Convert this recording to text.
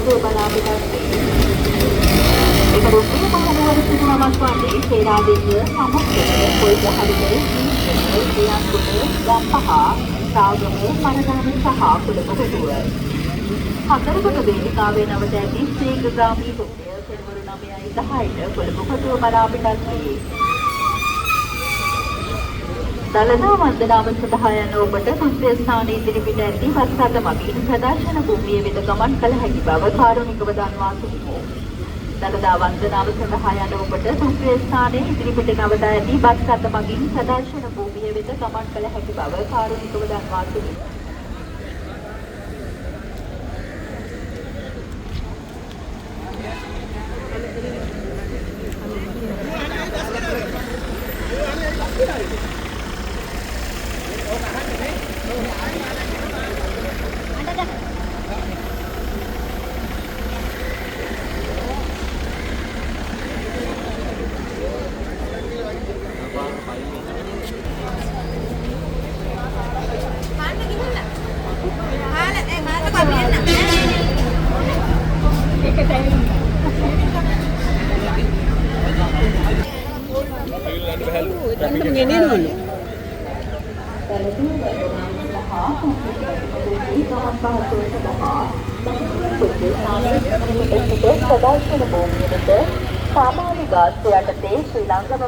කොටුව බලා පිටත් ඒක රොකේ මහනුවර සිදුවමක් වන්නේ සේනාදෙණිය සමුද්‍රය පොල්ගහවිල ශ්‍රියන්කුට ගම්පහ සාගම මනදාන සහ කුලප කොටුව හතරකට වේදිකාවේ නවත ඇති ශීඝ්‍රගාමී රුපියල් පෙරවරු 9:10ට කුලප කොටුව බලා පිටත් වේ. දළදා වන්දනාව සඳහා යන ඔබට තුන්වෙනි ස්ථානයේ ඉදිරිපිට ඇති බස් රථ මගින් ප්‍රදර්ශන භූමිය වෙත ගමන් කළ හැකි බව කාරුණිකව දන්වා සිටිමු. දළදා වන්දනාව සඳහා යන ඔබට තුන්වෙනි ස්ථානයේ ඉදිරිපිට නවතා ඇති බස් රථ මගින් ප්‍රදර්ශන භූමිය වෙත ගමන් කළ හැකි බව කාරුණිකව දන්වා සිටිමු. සාමාන්‍ය ගාස්තු යටතේ ශ්‍රී ලංකාව